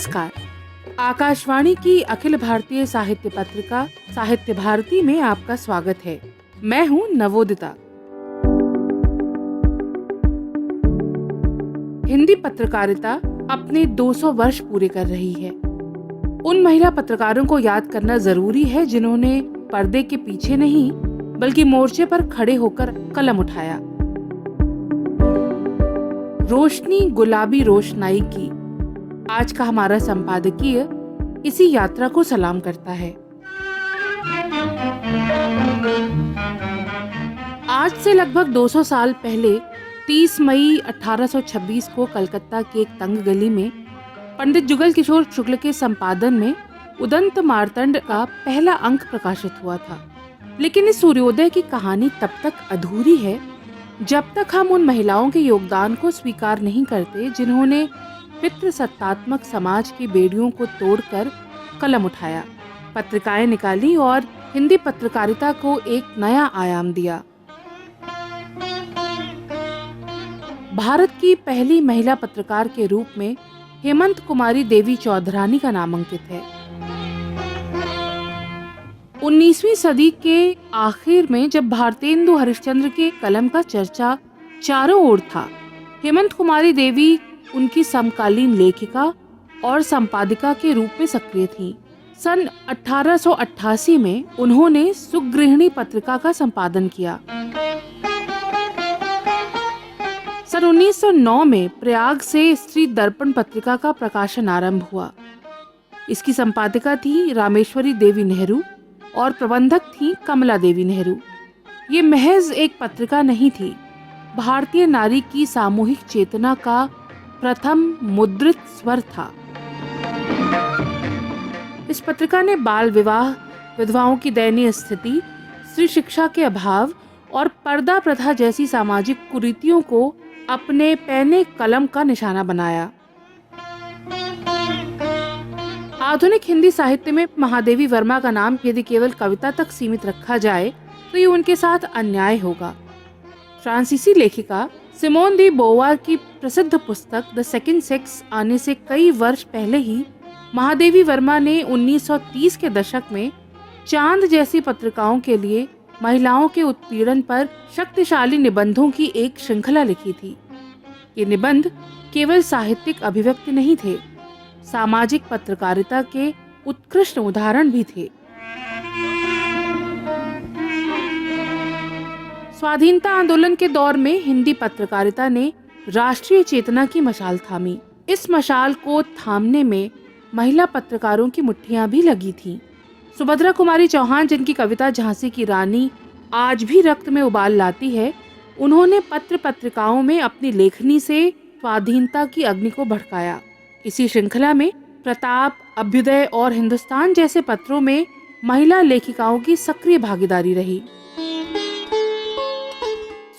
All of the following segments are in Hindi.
नमस्कार। आकाशवाणी की अखिल भारतीय साहित्य पत्रिका साहित्य भारती में आपका स्वागत है। मैं हूँ नवोदिता। हिंदी पत्रकारिता अपने 200 वर्ष पूरे कर रही है। उन महिला पत्रकारों को याद करना जरूरी है जिन्होंने पर्दे के पीछे नहीं बल्कि मोर्चे पर खड़े होकर कलम उठाया। रोशनी गुलाबी रोशनाई की आज का हमारा संपादकीय इसी यात्रा को सलाम करता है। आज से लगभग 200 साल पहले 30 मई 1826 को कलकत्ता की एक तंग गली में पंडित जुगल किशोर शुक्ल के संपादन में उदंत मार्तंड का पहला अंक प्रकाशित हुआ था। लेकिन इस सूर्योदय की कहानी तब तक अधूरी है जब तक हम उन महिलाओं के योगदान को स्वीकार नहीं करते जिन्होंने पितृसत्तात्मक समाज की बेड़ियों को तोड़कर कलम उठाया, पत्रिकाएं निकाली और हिंदी पत्रकारिता को एक नया आयाम दिया। भारत की पहली महिला पत्रकार के रूप में हेमंत कुमारी देवी चौधरानी का नाम अंकित है। 19वीं सदी के आखिर में जब भारतेंदु हरिश्चंद्र के कलम का चर्चा चारों ओर था, हेमंत कुमारी देवी उनकी समकालीन लेखिका और संपादिका के रूप में सक्रिय थीं। सन 1888 में उन्होंने सुगृहिणी पत्रिका का संपादन किया। सन 1909 में प्रयाग से स्त्री दर्पण पत्रिका का प्रकाशन आरंभ हुआ। इसकी संपादिका थी रामेश्वरी देवी नेहरू और प्रबंधक थी कमला देवी नेहरू। ये महज एक पत्रिका नहीं थी, भारतीय नारी की सामूहिक चेतना का प्रथम मुद्रित स्वर था। इस पत्रिका ने बाल विवाह, विधवाओं की दयनीय स्थिति, स्त्री शिक्षा के अभाव और पर्दा प्रथा जैसी सामाजिक कुरीतियों को अपने पैने कलम का निशाना बनाया। आधुनिक हिंदी साहित्य में महादेवी वर्मा का नाम यदि केवल कविता तक सीमित रखा जाए तो ये उनके साथ अन्याय होगा। फ्रांसीसी लेखिका सिमोन दी बोवार की प्रसिद्ध पुस्तक द सेकंड सेक्स आने से कई वर्ष पहले ही महादेवी वर्मा ने 1930 के दशक में चांद जैसी पत्रिकाओं के लिए महिलाओं के उत्पीड़न पर शक्तिशाली निबंधों की एक श्रृंखला लिखी थी। ये निबंध केवल साहित्यिक अभिव्यक्ति नहीं थे, सामाजिक पत्रकारिता के उत्कृष्ट उदाहरण भी थे। स्वाधीनता आंदोलन के दौर में हिंदी पत्रकारिता ने राष्ट्रीय चेतना की मशाल थामी। इस मशाल को थामने में महिला पत्रकारों की मुट्ठियां भी लगी थीं। सुभद्रा कुमारी चौहान, जिनकी कविता झांसी की रानी आज भी रक्त में उबाल लाती है, उन्होंने पत्र पत्रिकाओं में अपनी लेखनी से स्वाधीनता की अग्नि को भड़काया। इसी श्रृंखला में प्रताप, अभ्युदय और हिंदुस्तान जैसे पत्रों में महिला लेखिकाओं की सक्रिय भागीदारी रही।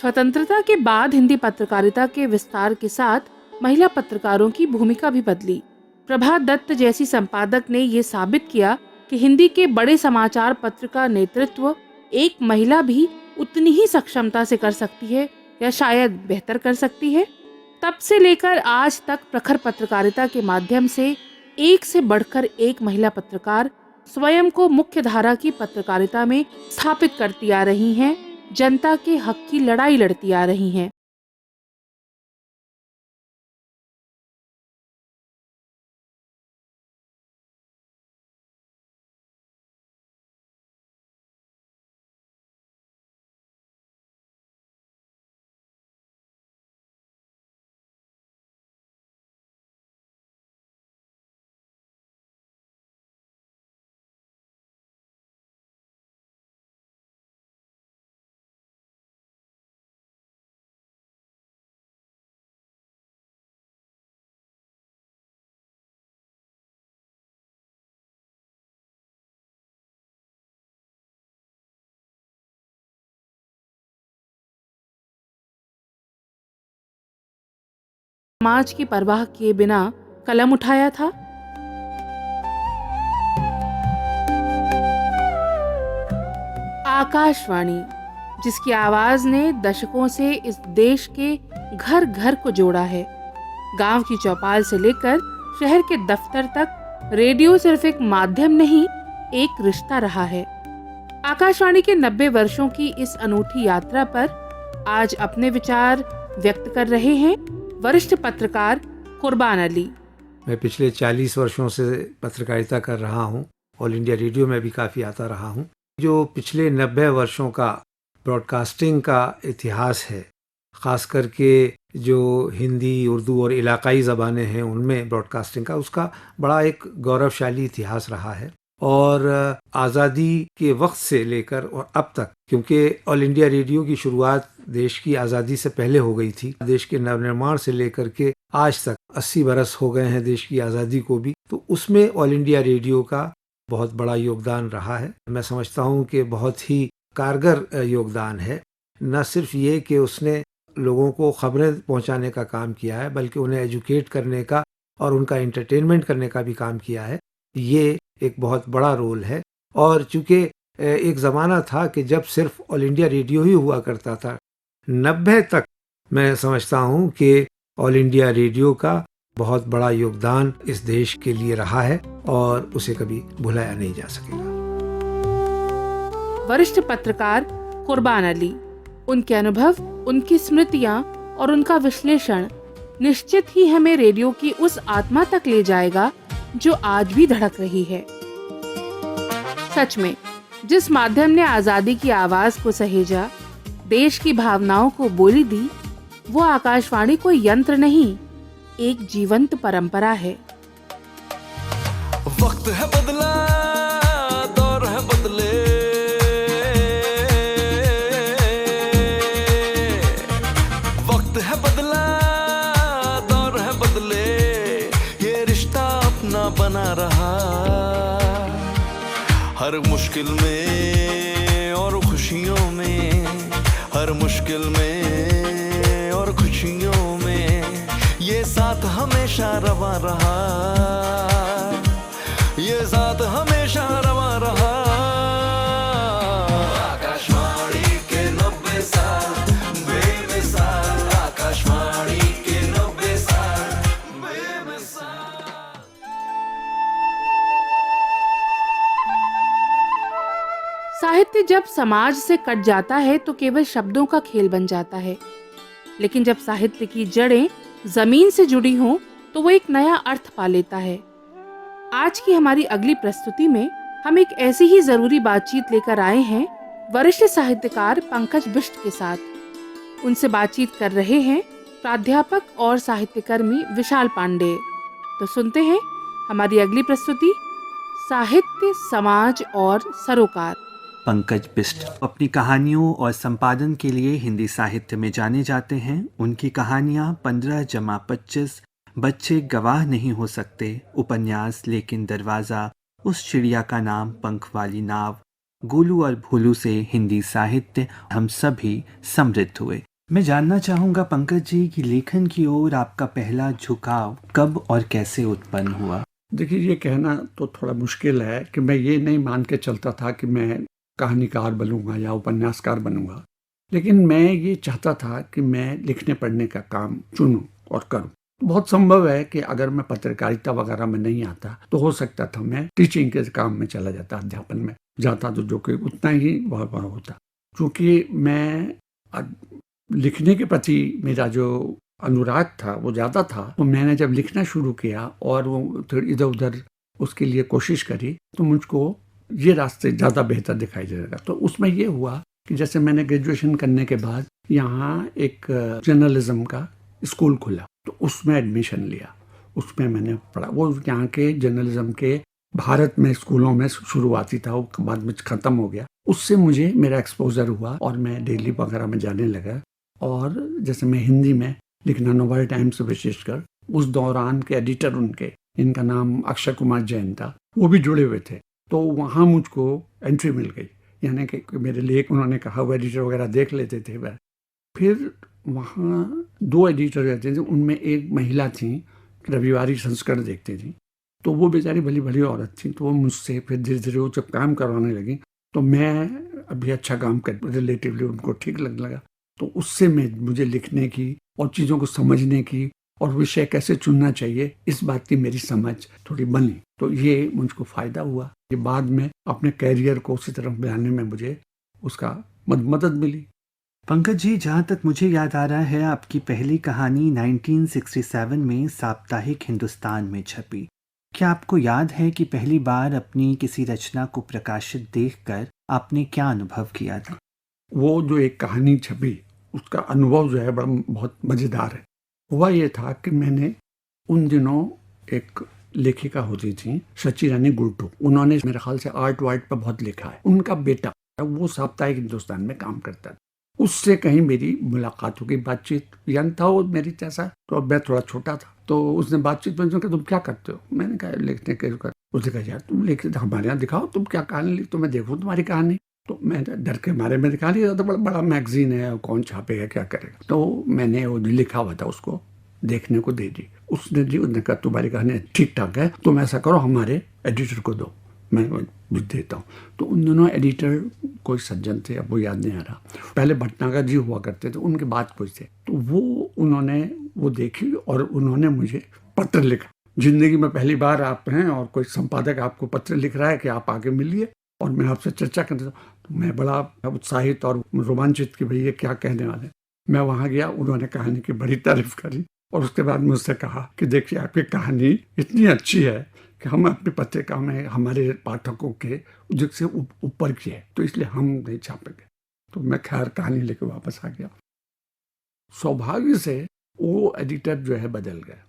स्वतंत्रता के बाद हिंदी पत्रकारिता के विस्तार के साथ महिला पत्रकारों की भूमिका भी बदली। प्रभा दत्त जैसी संपादक ने ये साबित किया कि हिंदी के बड़े समाचार पत्र का नेतृत्व एक महिला भी उतनी ही सक्षमता से कर सकती है या शायद बेहतर कर सकती है। तब से लेकर आज तक प्रखर पत्रकारिता के माध्यम से एक से बढ़कर एक महिला पत्रकार स्वयं को मुख्य धारा की पत्रकारिता में स्थापित करती आ रही हैं, जनता के हक की लड़ाई लड़ती आ रही हैं। समाज की परवाह किए बिना कलम उठाया था। आकाशवाणी, जिसकी आवाज ने दशकों से इस देश के घर घर को जोड़ा है। गांव की चौपाल से लेकर शहर के दफ्तर तक रेडियो सिर्फ एक माध्यम नहीं, एक रिश्ता रहा है। आकाशवाणी के 90 वर्षों की इस अनूठी यात्रा पर आज अपने विचार व्यक्त कर रहे हैं वरिष्ठ पत्रकार कुर्बान अली। मैं पिछले 40 वर्षों से पत्रकारिता कर रहा हूँ। ऑल इंडिया रेडियो में भी काफ़ी आता रहा हूँ। जो पिछले 90 वर्षों का ब्रॉडकास्टिंग का इतिहास है, ख़ास करके जो हिंदी, उर्दू और इलाकाई ज़बानें हैं उनमें ब्रॉडकास्टिंग का, उसका बड़ा एक गौरवशाली इतिहास रहा है। और आज़ादी के वक्त से लेकर और अब तक, क्योंकि ऑल इंडिया रेडियो की शुरुआत देश की आज़ादी से पहले हो गई थी, देश के नवनिर्माण से लेकर के आज तक 80 बरस हो गए हैं देश की आज़ादी को भी, तो उसमें ऑल इंडिया रेडियो का बहुत बड़ा योगदान रहा है। मैं समझता हूँ कि बहुत ही कारगर योगदान है। न सिर्फ ये कि उसने लोगों को खबरें पहुँचाने का काम किया है, बल्कि उन्हें एजुकेट करने का और उनका एंटरटेनमेंट करने का भी काम किया है। ये एक बहुत बड़ा रोल है। और चूँकि एक ज़माना था कि जब सिर्फ ऑल इंडिया रेडियो ही हुआ करता था, 90 तक मैं समझता हूँ कि ऑल इंडिया रेडियो का बहुत बड़ा योगदान इस देश के लिए रहा है और उसे कभी भुलाया नहीं जा सकेगा। वरिष्ठ पत्रकार कुर्बान अली, उनके अनुभव, उनकी स्मृतियां और उनका विश्लेषण निश्चित ही हमें रेडियो की उस आत्मा तक ले जाएगा जो आज भी धड़क रही है। सच में, जिस माध्यम ने आजादी की आवाज को सहेजा, देश की भावनाओं को बोली दी, वो आकाशवाणी कोई यंत्र नहीं, एक जीवंत परंपरा है। वक्त है बदला, दौर है बदले, वक्त है बदला, दौर है बदले, ये रिश्ता अपना बना रहा। हर मुश्किल में और खुशियों में, हर मुश्किल में और खुशियों में, ये साथ हमेशा रवा रहा, ये साथ हमेशा रवा रहा। आकाशवाणी के 90 साल बेमिसाल, आकाशवाणी के 90 साल बेमिसाल। साहित्य जब समाज से कट जाता है तो केवल शब्दों का खेल बन जाता है, लेकिन जब साहित्य की जड़ें जमीन से जुड़ी हों तो वो एक नया अर्थ पा लेता है। आज की हमारी अगली प्रस्तुति में हम एक ऐसी ही जरूरी बातचीत लेकर आए हैं वरिष्ठ साहित्यकार पंकज बिष्ट के साथ। उनसे बातचीत कर रहे हैं प्राध्यापक और साहित्यकर्मी विशाल पांडे। तो सुनते हैं हमारी अगली प्रस्तुति, साहित्य, समाज और सरोकार। पंकज बिष्ट अपनी कहानियों और संपादन के लिए हिंदी साहित्य में जाने जाते हैं। उनकी कहानियाँ 15-25, बच्चे गवाह नहीं हो सकते, उपन्यास लेकिन दरवाज़ा, उस चिड़िया का नाम, पंख वाली नाव, गोलू और भोलू से हिंदी साहित्य हम सभी समृद्ध हुए। मैं जानना चाहूँगा पंकज जी की लेखन की ओर आपका पहला झुकाव कब और कैसे उत्पन्न हुआ? देखिए, ये कहना तो थोड़ा मुश्किल है कि मैं ये नहीं मान के चलता था कि मैं कहानीकार बनूंगा या उपन्यासकार बनूंगा, लेकिन मैं ये चाहता था कि मैं लिखने पढ़ने का काम चुनूं और करूं। बहुत संभव है कि अगर मैं पत्रकारिता वगैरह में नहीं आता तो हो सकता था मैं टीचिंग के काम में चला जाता, अध्यापन में जाता, तो जो कि उतना ही बहुत बड़ा होता। क्योंकि मैं लिखने के प्रति मेरा जो अनुराग था वो ज़्यादा था, तो मैंने जब लिखना शुरू किया और वो इधर उधर उसके लिए कोशिश करी तो मुझको ये रास्ते ज़्यादा बेहतर दिखाई दे रहा। तो उसमें ये हुआ कि जैसे मैंने ग्रेजुएशन करने के बाद यहाँ एक जर्नलिज्म का स्कूल खुला, तो उसमें एडमिशन लिया, उसमें मैंने पढ़ा। वो यहाँ के जर्नलिज्म के भारत में स्कूलों में शुरुआती था, वो बाद में ख़त्म हो गया। उससे मुझे मेरा एक्सपोजर हुआ और मैं डेली वगैरह में जाने लगा। और जैसे मैं हिंदी में लिखना, नोबेल टाइम्स विशेषकर, उस दौरान के एडिटर उनके, इनका नाम अक्षय कुमार जैन था, वो भी जुड़े हुए थे। तो वहाँ मुझको एंट्री मिल गई, यानी कि मेरे लेख उन्होंने कहा, वो एडिटर वगैरह देख लेते थे। फिर वहाँ 2 एडिटर रहते थे, उनमें एक महिला थी, रविवारी संस्करण देखती थी, तो वो बेचारी भली भली औरत थी। तो वो मुझसे फिर धीरे धीरे वो जब काम करवाने लगी तो मैं अभी अच्छा काम कर, रिलेटिवली उनको ठीक लगने लगा। तो उससे मुझे लिखने की और चीज़ों को समझने की और विषय कैसे चुनना चाहिए, इस बात की मेरी समझ थोड़ी बनी। तो ये मुझको फायदा हुआ कि बाद में अपने कैरियर को उसी तरफ बनाने में मुझे उसका मदद मिली। पंकज जी, जहाँ तक मुझे याद आ रहा है, आपकी पहली कहानी 1967 में साप्ताहिक हिंदुस्तान में छपी। क्या आपको याद है कि पहली बार अपनी किसी रचना को प्रकाशित देखकर आपने क्या अनुभव किया था? वो जो एक कहानी छपी, उसका अनुभव जो है बहुत मज़ेदार है। हुआ ये था कि मैंने उन दिनों एक लेखिका होती थी शची रानी गुरटू, उन्होंने मेरे ख्याल से आर्ट वार्ट पर बहुत लिखा है। उनका बेटा वो साप्ताहिक हिंदुस्तान में काम करता था, उससे कहीं मेरी मुलाकात हो गई, बातचीत। यंग था वो मेरी जैसा, तो मैं थोड़ा छोटा था। तो उसने बातचीत में कहा, तुम क्या करते हो? मैंने कहा लिखने के कर। उसने कहा यार तुम लिख हमारे यहाँ दिखाओ, तुम क्या कहानी लिख, तो मैं देखूँ तुम्हारी कहानी। तो मैं डर के मारे में दिखा नहीं, तो बड़ा मैगजीन है, कौन छापेगा क्या करेगा। तो मैंने वो लिखा हुआ था उसको देखने को दे दी। उसने कहा तुम्हारी कहानी ठीक ठाक है, तुम ऐसा करो हमारे एडिटर को दो, मैं लिख देता हूँ। तो उन दोनों एडिटर कोई सज्जन थे, अब वो याद नहीं आ रहा, पहले भटनागर जी हुआ करते थे, उनके बाद कोई थे। तो उन्होंने वो देखी और उन्होंने मुझे पत्र लिखा। जिंदगी में पहली बार आप हैं और कोई संपादक आपको पत्र लिख रहा है कि आप आगे मिलिए और मैं आपसे चर्चा करता हूँ। तो मैं बड़ा उत्साहित और रोमांचित कि भाई ये क्या कहने वाले। मैं वहाँ गया, उन्होंने कहानी की बड़ी तारीफ करी और उसके बाद मुझसे कहा कि देखिए आपकी कहानी इतनी अच्छी है कि हम अपनी पत्रिका में हमारे पाठकों के उद्योग से ऊपर की है, तो इसलिए हम नहीं छापेंगे। तो मैं खैर कहानी लेकर वापस आ गया। सौभाग्य से वो एडिटर जो है बदल गया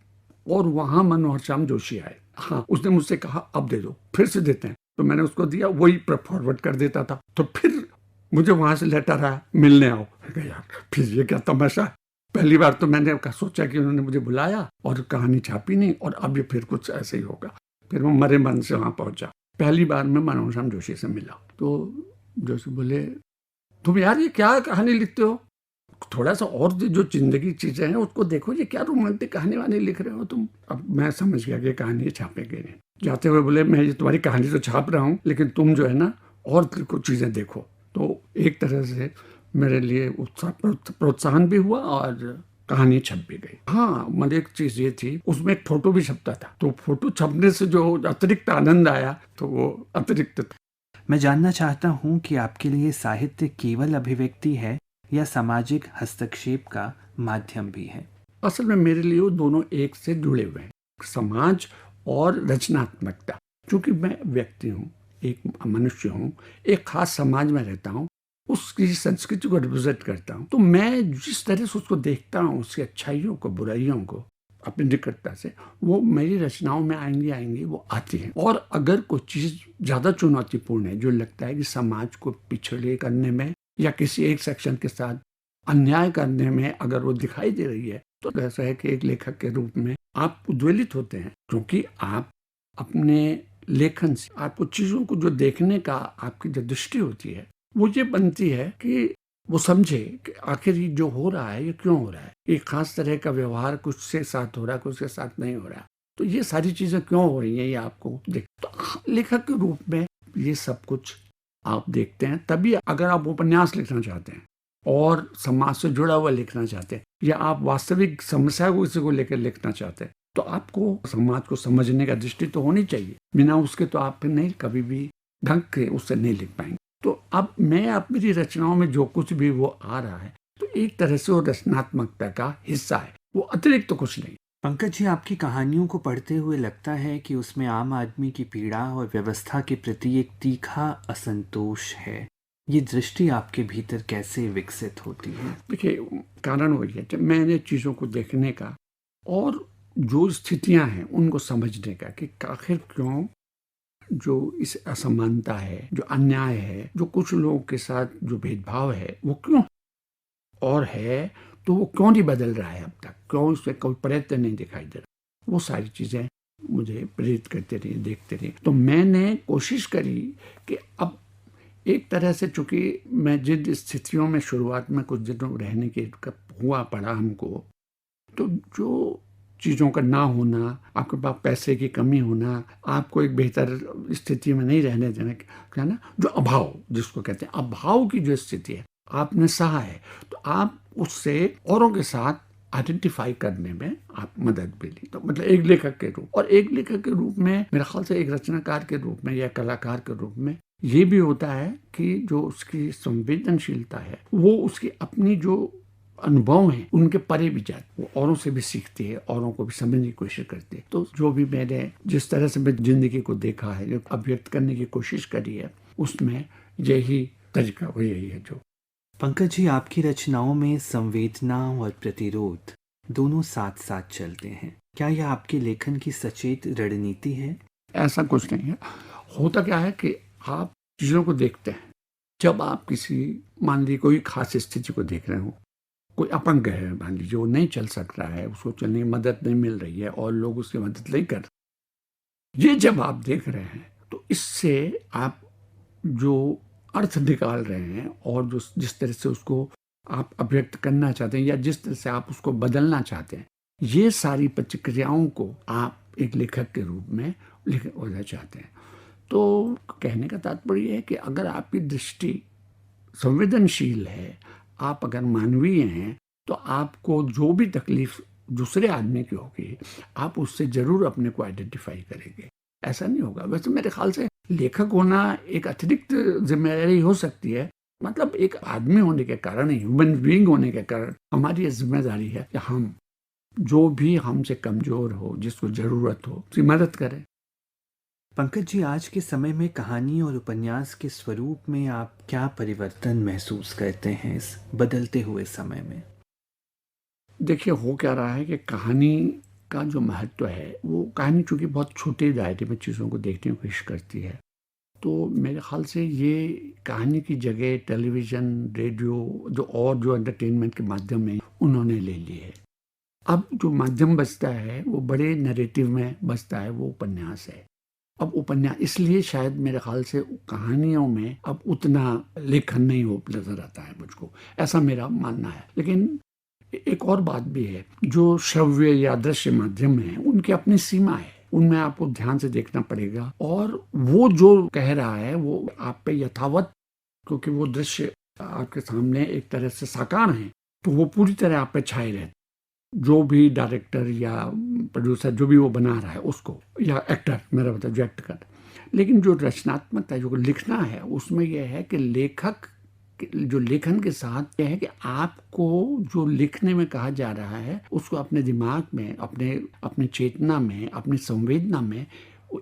और वहाँ मनोहर श्याम जोशी आए। हाँ, उसने मुझसे कहा अब दे दो, फिर से देते हैं। तो मैंने उसको दिया, वही फॉरवर्ड कर देता था। तो फिर मुझे वहाँ से लेटर आया, मिलने आओ। यार फिर ये क्या तमाशा। पहली बार तो मैंने सोचा कि उन्होंने मुझे बुलाया और कहानी छापी नहीं, और अब ये फिर कुछ ऐसे ही होगा। फिर मैं मरे मन से वहाँ पहुँचा। पहली बार मैं मनोहर श्याम जोशी से मिला तो जोशी बोले, तुम यार ये क्या कहानी लिखते हो, थोड़ा सा और जो जिंदगी चीजें हैं उसको देखो, ये क्या रोमांटिक कहानी वानी लिख रहे हो तुम। अब मैं समझ गया कि कहानी छापेंगे नहीं। जाते हुए बोले, मैं ये तुम्हारी कहानी तो छाप रहा हूँ, लेकिन तुम जो है ना और कुछ चीजें देखो। तो एक तरह से मेरे लिए प्रोत्साहन भी हुआ और कहानी छप भी गई। हाँ, मतलब एक चीज ये थी, उसमें एक फोटो भी छपता था, तो फोटो छपने से जो अतिरिक्त आनंद आया तो वो अतिरिक्त था। मैं जानना चाहता हूँ कि आपके लिए साहित्य केवल अभिव्यक्ति है या सामाजिक हस्तक्षेप का माध्यम भी है? असल में मेरे लिए वो दोनों एक से जुड़े हुए हैं, समाज और रचनात्मकता। क्योंकि मैं व्यक्ति हूँ, एक मनुष्य हूँ, एक खास समाज में रहता हूँ, उसकी संस्कृति को रिप्रेजेंट करता हूँ। तो मैं जिस तरह से उसको देखता हूँ, उसकी अच्छाइयों को बुराइयों को अपनी निकटता से, वो मेरी रचनाओं में आएंगी वो आती हैं। और अगर कोई चीज़ ज़्यादा चुनौतीपूर्ण है, जो लगता है कि समाज को पिछड़े करने में या किसी एक सेक्शन के साथ अन्याय करने में अगर वो दिखाई दे रही है, तो ऐसा है कि एक लेखक के रूप में आप उद्वेलित होते हैं, क्योंकि आप अपने लेखन से आपको चीज़ों को जो देखने का आपकी जो दृष्टि होती है वो ये बनती है कि वो समझे कि आखिर ये जो हो रहा है ये क्यों हो रहा है, एक खास तरह का व्यवहार कुछ से साथ हो रहा है, कुछ के साथ नहीं हो रहा है, तो ये सारी चीजें क्यों हो रही हैं ये आपको देख। तो लेखक के रूप में ये सब कुछ आप देखते हैं। तभी अगर आप उपन्यास लिखना चाहते हैं और समाज से जुड़ा हुआ लिखना चाहते हैं, या आप वास्तविक समस्या को किसी को लेकर लिखना चाहते हैं, तो आपको समाज को समझने का दृष्टि तो होनी चाहिए। बिना उसके तो आप नहीं कभी भी ढंग के उससे नहीं लिख पाएंगे। तो अब मैं अपनी रचनाओं में जो कुछ भी वो आ रहा है, तो एक तरह से वो रचनात्मकता का हिस्सा है, वो अतिरिक्त तो कुछ नहीं। पंकज जी, आपकी कहानियों को पढ़ते हुए लगता है कि उसमें आम आदमी की पीड़ा और व्यवस्था के प्रति एक तीखा असंतोष है। ये दृष्टि आपके भीतर कैसे विकसित होती है? देखिए, कारण वही है, मैंने चीज़ों को देखने का और जो स्थितियां हैं उनको समझने का कि आखिर क्यों जो इस असमानता है, जो अन्याय है, जो कुछ लोगों के साथ जो भेदभाव है वो क्यों और है, तो वो क्यों नहीं बदल रहा है अब तक, क्यों उसमें कोई प्रयत्न नहीं दिखाई दे रहा। वो सारी चीज़ें मुझे प्रेरित करते रही, देखते रही। तो मैंने कोशिश करी कि अब एक तरह से, चूंकि मैं जिन स्थितियों में शुरुआत में कुछ दिनों रहने के हुआ पड़ा हमको, तो जो चीज़ों का ना होना, आपके पास पैसे की कमी होना, आपको एक बेहतर स्थिति में नहीं रहने देना, क्या ना, जो अभाव जिसको कहते हैं, अभाव की जो स्थिति है आपने सहा है, तो आप उससे औरों के साथ आइडेंटिफाई करने में आप मदद मिली। तो मतलब एक लेखक के रूप, और एक लेखक के रूप में मेरे ख्याल से एक रचनाकार के रूप में या कलाकार के रूप में ये भी होता है कि जो उसकी संवेदनशीलता है वो उसकी अपनी जो अनुभव हैं उनके परे भी जाती, वो औरों से भी सीखती है, औरों को भी समझने की कोशिश करती है। तो जो भी मैंने जिस तरह से मैं जिंदगी को देखा है, जो अभिव्यक्त करने की कोशिश करी है, उसमें यही तरीका वो यही है। जो पंकज जी, आपकी रचनाओं में संवेदना और प्रतिरोध दोनों साथ साथ चलते हैं। क्या यह आपके लेखन की सचेत रणनीति है? ऐसा कुछ नहीं है। होता क्या है कि आप चीज़ों को देखते हैं। जब आप किसी, मान लीजिए कोई खास स्थिति को देख रहे हो, कोई अपंग है, मान लीजिए वो नहीं चल सक रहा है, उसको चलने की मदद नहीं मिल रही है और लोग उसकी मदद नहीं कर रहे, ये जब आप देख रहे हैं तो इससे आप जो अर्थ निकाल रहे हैं और जो जिस तरह से उसको आप अभिव्यक्त करना चाहते हैं या जिस तरह से आप उसको बदलना चाहते हैं, ये सारी प्रतिक्रियाओं को आप एक लेखक के रूप में लिखना चाहते हैं। तो कहने का तात्पर्य है कि अगर आपकी दृष्टि संवेदनशील है, आप अगर मानवीय हैं, तो आपको जो भी तकलीफ दूसरे आदमी की होगी आप उससे जरूर अपने को आइडेंटिफाई करेंगे। ऐसा नहीं होगा। वैसे मेरे ख्याल से लेखक होना एक अतिरिक्त जिम्मेदारी हो सकती है, मतलब एक आदमी होने के कारण, ह्यूमन बीइंग होने के कारण हमारी ये जिम्मेदारी है कि हम जो भी हमसे कमजोर हो, जिसको जरूरत हो, उसकी मदद करें। पंकज जी, आज के समय में कहानी और उपन्यास के स्वरूप में आप क्या परिवर्तन महसूस करते हैं इस बदलते हुए समय में? देखिए, हो क्या रहा है कि कहानी का जो महत्व है, वो कहानी चूंकि बहुत छोटे दायरे में चीज़ों को देखने की कोशिश करती है, तो मेरे ख्याल से ये कहानी की जगह टेलीविज़न, रेडियो जो एंटरटेनमेंट के माध्यम में उन्होंने ले ली है। अब जो माध्यम बचता है वो बड़े नैरेटिव में बचता है, वो उपन्यास है। अब उपन्यास इसलिए शायद मेरे ख्याल से कहानियों में अब उतना लेखन नहीं हो नजर आता है मुझको, ऐसा मेरा मानना है। लेकिन एक और बात भी है, जो श्रव्य या दृश्य माध्यम है उनकी अपनी सीमा है, उनमें आपको ध्यान से देखना पड़ेगा और वो जो कह रहा है वो आप पे यथावत, क्योंकि वो दृश्य आपके सामने एक तरह से साकार है, तो वो पूरी तरह आप पे छाए रहते। जो भी डायरेक्टर या प्रोड्यूसर जो भी वो बना रहा है उसको, या एक्टर, मेरा मतलब जो एक्ट कर, लेकिन जो रचनात्मकता, जो लिखना है, उसमें यह है कि लेखक जो लेखन के साथ यह है कि आपको जो लिखने में कहा जा रहा है उसको अपने दिमाग में, अपने चेतना में, अपनी संवेदना में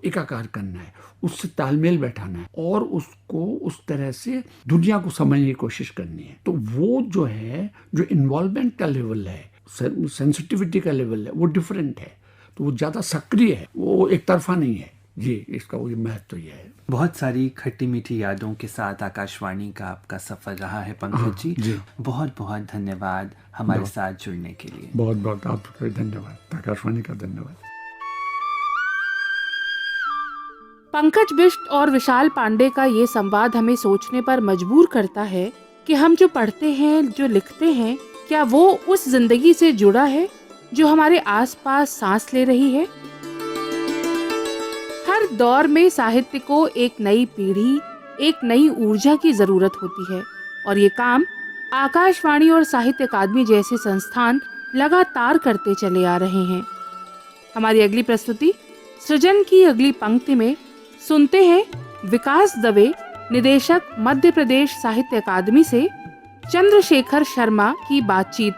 एकाकार करना है, उससे तालमेल बैठाना है और उसको उस तरह से दुनिया को समझने की कोशिश करनी है। तो वो जो है, जो इन्वॉल्वमेंट का लेवल है, सेंसिटिविटी का लेवल है, वो डिफरेंट है, तो वो ज़्यादा सक्रिय है, वो एक तरफा नहीं है। जी, इसका वो महत्व ये है। बहुत सारी खट्टी मीठी यादों के साथ आकाशवाणी का आपका सफर रहा है पंकज जी। बहुत बहुत धन्यवाद हमारे साथ जुड़ने के लिए। बहुत बहुत आपका धन्यवाद, आकाशवाणी का धन्यवाद। पंकज बिष्ट और विशाल पांडे का ये संवाद हमें सोचने पर मजबूर करता है कि हम जो पढ़ते हैं, जो लिखते हैं, क्या वो उस जिंदगी से जुड़ा है जो हमारे आसपास सांस ले रही है। हर दौर में साहित्य को एक नई पीढ़ी, एक नई ऊर्जा की जरूरत होती है और ये काम आकाशवाणी और साहित्य अकादमी जैसे संस्थान लगातार करते चले आ रहे हैं। हमारी अगली प्रस्तुति सृजन की अगली पंक्ति में सुनते हैं विकास दवे, निदेशक मध्य प्रदेश साहित्य अकादमी से चंद्रशेखर शर्मा की बातचीत।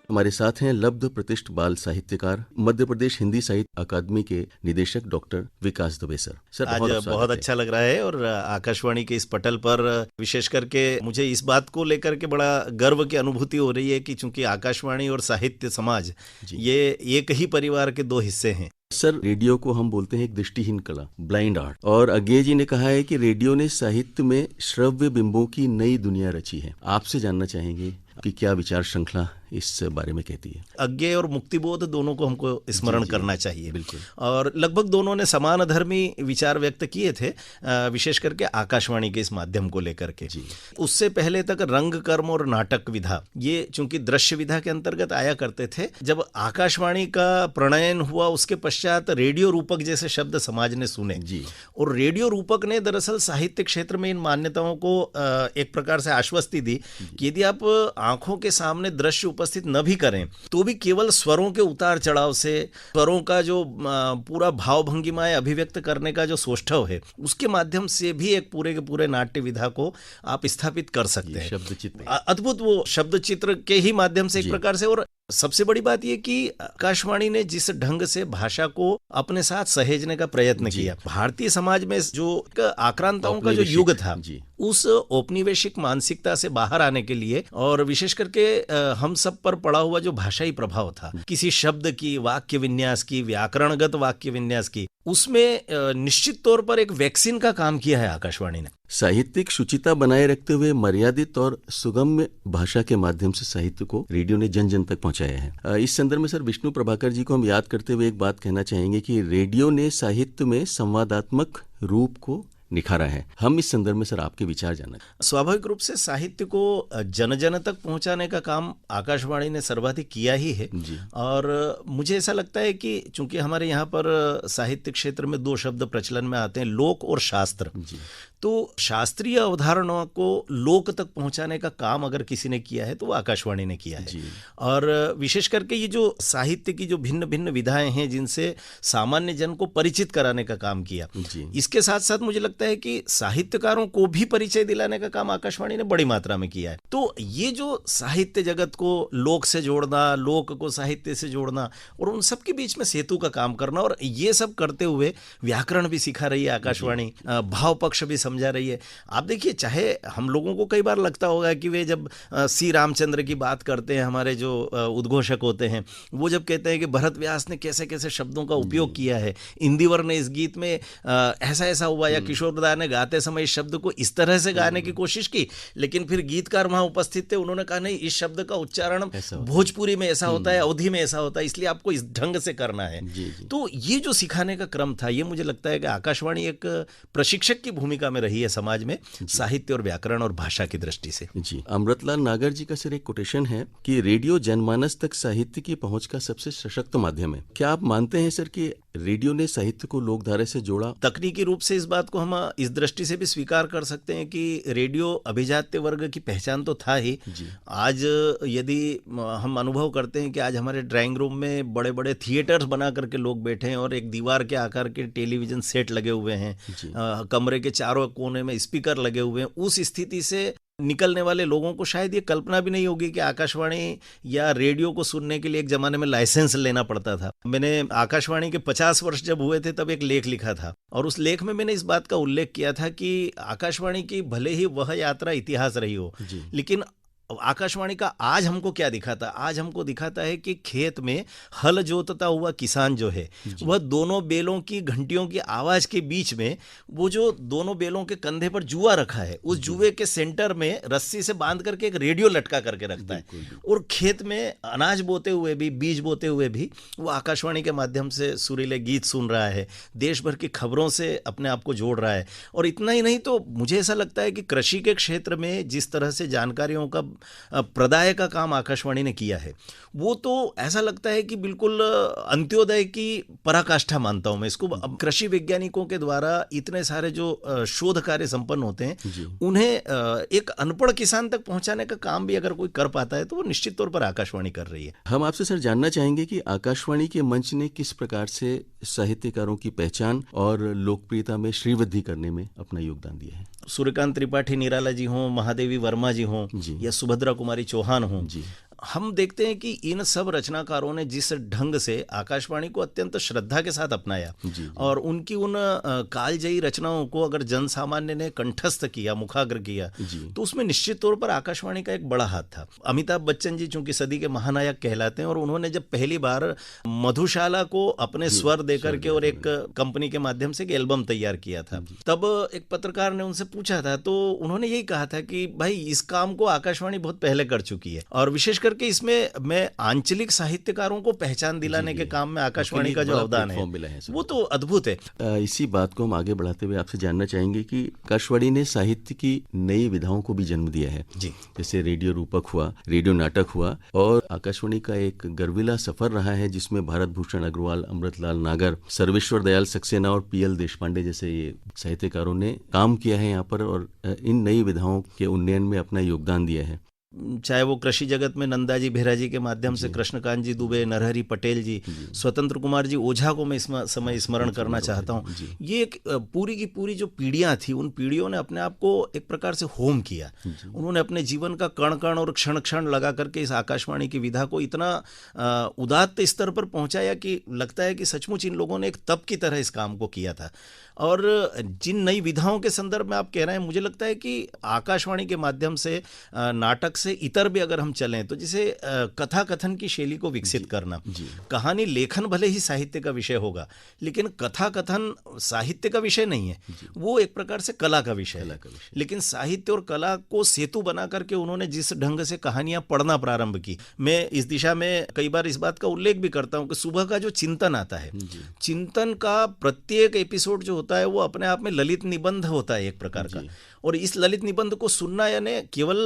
हमारे साथ हैं लब्ध प्रतिष्ठ बाल साहित्यकार, मध्य प्रदेश हिंदी साहित्य अकादमी के निदेशक डॉक्टर विकास दुबे सर। आज बहुत अच्छा लग रहा है और आकाशवाणी के इस पटल पर विशेष करके मुझे इस बात को लेकर के बड़ा गर्व की अनुभूति हो रही है कि चूंकि आकाशवाणी और साहित्य समाज ये एक ही परिवार के दो हिस्से हैं। सर, रेडियो को हम बोलते हैं एक दृष्टिहीन कला, ब्लाइंड आर्ट, और अज्ञे जी ने कहा है कि रेडियो ने साहित्य में श्रव्य बिंबों की नई दुनिया रची है। आपसे जानना चाहेंगे कि क्या विचार श्रृंखला इस बारे में कहती है? अज्ञेय और मुक्तिबोध दोनों को हमको स्मरण करना चाहिए। बिल्कुल। और लगभग दोनों ने समान धर्मी विचार व्यक्त किए थे, विशेष करके आकाशवाणी के इस माध्यम को लेकर के। उससे पहले तक रंग, कर्म और नाटक विधा ये चूंकि दृश्य विधा के अंतर्गत आया करते थे। जब आकाशवाणी का प्रणयन हुआ उसके पश्चात रेडियो रूपक जैसे शब्द समाज ने सुने जी। और रेडियो रूपक ने दरअसल साहित्य क्षेत्र में इन मान्यताओं को एक प्रकार से आश्वस्ति दी कि यदि आप आंखों के सामने दृश्य उपस्थित न भी करें तो भी केवल स्वरों के उतार चढ़ाव से, स्वरों का जो पूरा भाव भंगिमाएं अभिव्यक्त करने का जो सोष्ठव है उसके माध्यम से भी एक पूरे के पूरे नाट्य विधा को आप स्थापित कर सकते हैं। शब्द चित्र, अद्भुत वो शब्द चित्र के ही माध्यम से एक प्रकार से। और सबसे बड़ी बात यह कि आकाशवाणी ने जिस ढंग से भाषा को अपने साथ सहेजने का प्रयत्न किया, भारतीय समाज में जो आक्रांताओं का जो युग था उस औपनिवेशिक मानसिकता से बाहर आने के लिए और विशेष करके हम सब पर पड़ा हुआ जो भाषाई प्रभाव था, किसी शब्द की, वाक्य विन्यास की, व्याकरणगत वाक्य विन्यास की, उसमें निश्चित तौर पर एक वैक्सीन का काम किया है आकाशवाणी ने। साहित्यिक शुचिता बनाए रखते हुए मर्यादित और सुगम्य भाषा के माध्यम से साहित्य को रेडियो ने जन जन तक पहुंचाया है। इस संदर्भ में सर विष्णु प्रभाकर जी को हम याद करते हुए एक बात कहना चाहेंगे कि रेडियो ने साहित्य में संवादात्मक रूप को निखारा है। हम इस संदर्भ में सर आपके विचार जानना। स्वाभाविक रूप से साहित्य को जन जन तक पहुंचाने का काम आकाशवाणी ने सर्वाधिक किया ही है जी। और मुझे ऐसा लगता है कि चूंकि हमारे यहाँ पर साहित्य क्षेत्र में दो शब्द प्रचलन में आते हैं, लोक और शास्त्र जी। तो शास्त्रीय अवधारणाओं को लोक तक पहुंचाने का काम अगर किसी ने किया है तो वो आकाशवाणी ने किया है जी। और विशेष करके ये जो साहित्य की जो भिन्न भिन्न विधाएं हैं जिनसे सामान्य जन को परिचित कराने का काम किया जी। इसके साथ साथ मुझे लगता है कि साहित्यकारों को भी परिचय दिलाने का काम आकाशवाणी ने बड़ी मात्रा में किया है। तो ये जो साहित्य जगत को लोक से जोड़ना, लोक को साहित्य से जोड़ना और उन सब के बीच में सेतु का काम करना, और ये सब करते हुए व्याकरण भी सिखा रही है आकाशवाणी, भाव पक्ष भी समझा रही है। आप देखिए, चाहे हम लोगों को कई बार लगता होगा कि वे जब श्री रामचंद्र की बात करते हैं, हमारे जो उद्घोषक होते हैं, वो जब कहते हैं कि भरत व्यास ने कैसे कैसे शब्दों का उपयोग किया है, इंदिवर ने इस गीत में ऐसा ऐसा हुआ, या किशोरदा ने गाते समय इस शब्द को इस तरह से गाने की कोशिश की, लेकिन फिर गीतकार वहां उपस्थित थे, उन्होंने कहा नहीं, इस शब्द का उच्चारण भोजपुरी में ऐसा होता है, अवधी में ऐसा होता है, इसलिए आपको इस ढंग से करना है। तो ये जो सिखाने का क्रम था, ये मुझे लगता है कि आकाशवाणी एक प्रशिक्षक की भूमिका में रही है समाज में साहित्य और व्याकरण और भाषा की दृष्टि से जी। अमृतलाल नागर जी का सर एक कोटेशन है कि रेडियो जनमानस तक साहित्य की पहुंच का सबसे सशक्त माध्यम है। क्या आप मानते हैं सर कि रेडियो ने साहित्य को लोकधारा से जोड़ा? तकनीकी रूप से इस बात को हम इस दृष्टि से भी स्वीकार कर सकते हैं कि रेडियो अभिजात्य वर्ग की पहचान तो था ही। आज यदि हम अनुभव करते हैं कि आज हमारे ड्राइंग रूम में बड़े बड़े थिएटर्स बना करके लोग बैठे हैं और एक दीवार के आकार के टेलीविजन सेट लगे हुए हैं, कमरे के चारों कोने में स्पीकर लगे हुए हैं, उस स्थिति से निकलने वाले लोगों को शायद ये कल्पना भी नहीं होगी कि आकाशवाणी या रेडियो को सुनने के लिए एक जमाने में लाइसेंस लेना पड़ता था। मैंने आकाशवाणी के 50 वर्ष जब हुए थे तब एक लेख लिखा था, और उस लेख में मैंने इस बात का उल्लेख किया था कि आकाशवाणी की भले ही वह यात्रा इतिहास रही हो, लेकिन आकाशवाणी का आज हमको क्या दिखाता? आज हमको दिखाता है कि खेत में हल जोतता हुआ किसान जो है, वह दोनों बेलों की घंटियों की आवाज के बीच में वो जो दोनों बेलों के कंधे पर जुआ रखा है, उस जुए के सेंटर में रस्सी से बांध करके एक रेडियो लटका करके रखता है, और खेत में अनाज बोते हुए भी, बीज बोते हुए भी वो आकाशवाणी के माध्यम से सुरीले गीत सुन रहा है, देश भर की खबरों से अपने आप को जोड़ रहा है। और इतना ही नहीं, तो मुझे ऐसा लगता है कि कृषि के क्षेत्र में जिस तरह से जानकारियों का प्रदाय का काम आकाशवाणी ने किया है, वो तो ऐसा लगता है कि बिल्कुल अंत्योदय की पराकाष्ठा मानता हूं मैं इसको। अब कृषि वैज्ञानिकों के द्वारा इतने सारे जो शोध कार्य संपन्न होते हैं, उन्हें एक अनपढ़ किसान तक पहुंचाने का काम भी अगर कोई कर पाता है तो वो निश्चित तौर पर आकाशवाणी कर रही है। हम आपसे सर जानना चाहेंगे कि आकाशवाणी के मंच ने किस प्रकार से साहित्यकारों की पहचान और लोकप्रियता में श्रीवृद्धि करने में अपना योगदान दिया है। सूर्यकांत त्रिपाठी निराला जी हों, महादेवी वर्मा जी हों, या सुभद्रा कुमारी चौहान हों, हम देखते हैं कि इन सब रचनाकारों ने जिस ढंग से आकाशवाणी को अत्यंत श्रद्धा के साथ अपनाया और उनकी उन कालजयी रचनाओं को अगर जन सामान्य ने कंठस्थ किया, मुखाग्र किया, तो उसमें निश्चित तौर पर आकाशवाणी का एक बड़ा हाथ था। अमिताभ बच्चन जी चूंकि सदी के महानायक कहलाते हैं, और उन्होंने जब पहली बार मधुशाला को अपने स्वर देकर के और एक कंपनी के माध्यम से एक एल्बम तैयार किया था, तब एक पत्रकार ने उनसे पूछा था, तो उन्होंने यही कहा था कि भाई इस काम को आकाशवाणी बहुत पहले कर चुकी है, और विशेषकर करके इसमें मैं आंचलिक साहित्यकारों को पहचान दिलाने के काम में आकाशवाणी का जो अवदान है मिला है वो तो अद्भुत है। इसी बात को हम आगे बढ़ाते हुए आपसे जानना चाहेंगे कि आकाशवाणी ने साहित्य की नई विधाओं को भी जन्म दिया है जी। जैसे रेडियो रूपक हुआ, रेडियो नाटक हुआ, और आकाशवाणी का एक गर्विला सफर रहा है जिसमें भारत भूषण अग्रवाल, अमृतलाल नागर, सर्वेश्वर दयाल सक्सेना और पीएल देशपांडे जैसे ये साहित्यकारों ने काम किया है यहाँ पर और इन नई विधाओं के उन्नयन में अपना योगदान दिया है। चाहे वो कृषि जगत में नंदाजी बेहरा जी के माध्यम से कृष्णकांत जी दुबे, नरहरि पटेल जी, स्वतंत्र कुमार जी ओझा को मैं इस समय स्मरण करना चाहता हूँ। ये एक पूरी की पूरी जो पीढ़ियाँ थी उन पीढ़ियों ने अपने आप को एक प्रकार से होम किया। उन्होंने अपने जीवन का कण कण और क्षण क्षण लगा करके इस आकाशवाणी की विधा को इतना उदात्त स्तर पर पहुँचाया कि लगता है कि सचमुच इन लोगों ने एक तप की तरह इस काम को किया था। और जिन नई विधाओं के संदर्भ में आप कह रहे हैं, मुझे लगता है कि आकाशवाणी के माध्यम से नाटक से इतर भी अगर हम चलें तो जैसे कथा कथन की शैली को विकसित करना, कहानी लेखन भले ही साहित्य का विषय होगा लेकिन कथा कथन साहित्य का विषय नहीं है, वो एक प्रकार से कला का विषय है। लेकिन साहित्य और कला को सेतु बना करके उन्होंने जिस ढंग से कहानियां पढ़ना प्रारंभ की, मैं इस दिशा में कई बार इस बात का उल्लेख भी करता हूं कि सुबह का जो चिंतन आता है, चिंतन का प्रत्येक एपिसोड जो होता है वो अपने आप में ललित निबंध होता है एक प्रकार का। और इस ललित निबंध को सुनना यानी केवल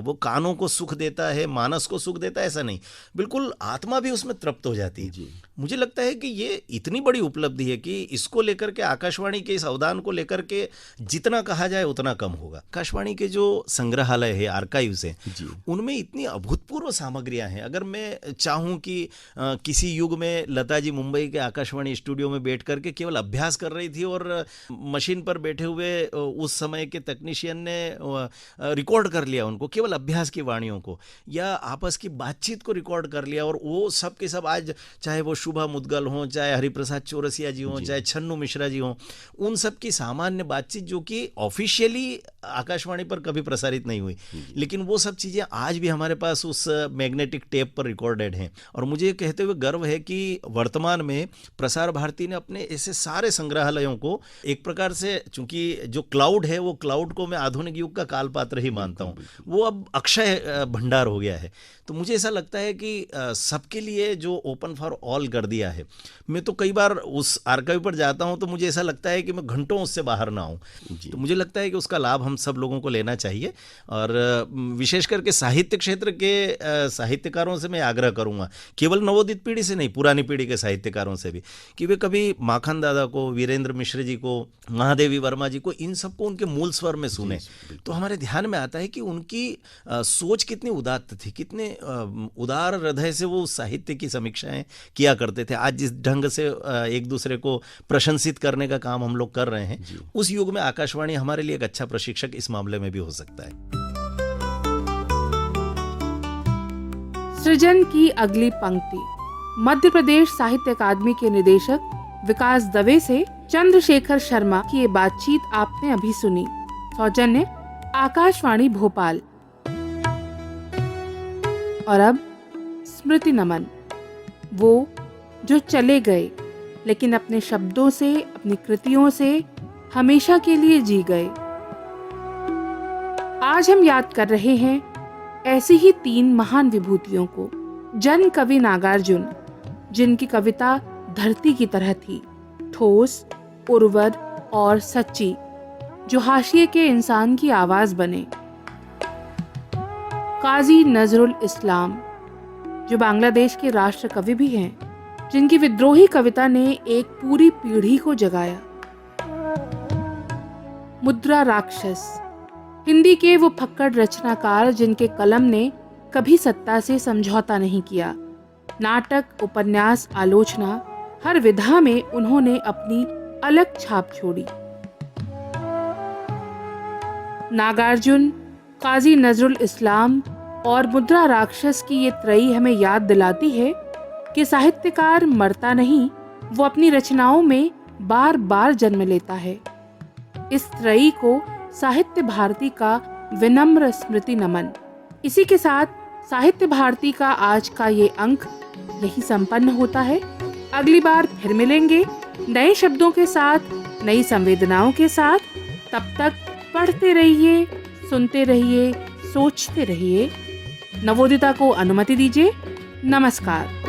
वो कानों को सुख देता है, मानस को सुख देता है, ऐसा नहीं, बिल्कुल आत्मा भी उसमें तृप्त हो जाती है। मुझे लगता है कि ये इतनी बड़ी उपलब्धि है कि इसको लेकर के आकाशवाणी के इस अवदान को लेकर के जितना कहा जाए उतना कम होगा। आकाशवाणी के जो संग्रहालय है, आर्काइव्स हैं, उनमें इतनी अभूतपूर्व सामग्रियां हैं। अगर मैं चाहूँ कि किसी युग में लता जी मुंबई के आकाशवाणी स्टूडियो में बैठ करके केवल अभ्यास कर रही थी और मशीन पर बैठे हुए उस समय के टेक्नीशियन ने रिकॉर्ड कर लिया उनको, केवल अभ्यास की वाणियों को या आपस की बातचीत को रिकॉर्ड कर लिया, और वो सब के सब आज चाहे वो शुभा मुद्गल हों, चाहे हरिप्रसाद चौरसिया जी हों, चाहे छन्नू मिश्रा जी हों, उन सब की सामान्य बातचीत जो कि ऑफिशियली आकाशवाणी पर कभी प्रसारित नहीं हुई, लेकिन वो सब चीज़ें आज भी हमारे पास उस मैग्नेटिक टेप पर रिकॉर्डेड हैं। और मुझे ये कहते हुए गर्व है कि वर्तमान में प्रसार भारती ने अपने ऐसे सारे संग्रहालयों को एक प्रकार से, चूंकि जो क्लाउड है वो क्लाउड को मैं आधुनिक युग का कालपात्र ही मानता हूँ, वो अब अक्षय भंडार हो गया है। तो मुझे ऐसा लगता है कि सबके लिए जो ओपन फॉर ऑल कर दिया है, मैं तो कई बार उस आर्काइव पर जाता हूं तो मुझे ऐसा लगता है कि मैं घंटों उससे बाहर ना आऊं। तो मुझे लगता है कि उसका लाभ हम सब लोगों को लेना चाहिए। और विशेष करके साहित्य क्षेत्र के साहित्यकारों से मैं आग्रह करूंगा, केवल नवोदित पीढ़ी से नहीं, पुरानी पीढ़ी के साहित्यकारों से भी, कि वे कभी माखन दादा को, वीरेंद्र मिश्र जी को, महादेवी वर्मा जी को, इन सबको उनके मूल स्वर में सुने तो हमारे ध्यान में आता है कि उनकी सोच कितनी उदात्त थी, कितने उदार हृदय से वो साहित्य की समीक्षाएं किया करते थे। आज जिस ढंग से एक दूसरे को प्रशंसित करने का काम हम लोग कर रहे हैं, उस युग में आकाशवाणी हमारे लिए एक अच्छा प्रशिक्षक इस मामले में भी हो सकता है। सृजन की अगली पंक्ति मध्य प्रदेश साहित्य अकादमी के निदेशक विकास दवे से चंद्रशेखर शर्मा की ये बातचीत आपने अभी सुनी। सौजन्य आकाशवाणी भोपाल। और अब स्मृति नमन, वो जो चले गए लेकिन अपने शब्दों से, अपनी कृतियों से हमेशा के लिए जी गए। आज हम याद कर रहे हैं ऐसी ही 3 महान विभूतियों को। जन कवि नागार्जुन, जिनकी कविता धरती की तरह थी, ठोस, उर्वर और सच्ची, जो हाशिए के इंसान की आवाज बने। काजी नजरुल इस्लाम, जो बांग्लादेश के राष्ट्र कवि भी हैं, जिनकी विद्रोही कविता ने एक पूरी पीढ़ी को जगाया। मुद्रा राक्षस, हिंदी के वो फक्कड़ रचनाकार जिनके कलम ने कभी सत्ता से समझौता नहीं किया। नाटक, उपन्यास, आलोचना, हर विधा में उन्होंने अपनी अलग छाप छोड़ी। नागार्जुन, काजी नजरुल इस्लाम और मुद्रा राक्षस की ये त्रयी हमें याद दिलाती है कि साहित्यकार मरता नहीं, वो अपनी रचनाओं में बार बार जन्म लेता है। इस त्रयी को साहित्य भारती का विनम्र स्मृति नमन। इसी के साथ साहित्य भारती का आज का ये अंक यही संपन्न होता है। अगली बार फिर मिलेंगे नए शब्दों के साथ, नई संवेदनाओं के साथ। तब तक पढ़ते रहिए, सुनते रहिए, सोचते रहिए। नवोदिता को अनुमति दीजिए। नमस्कार।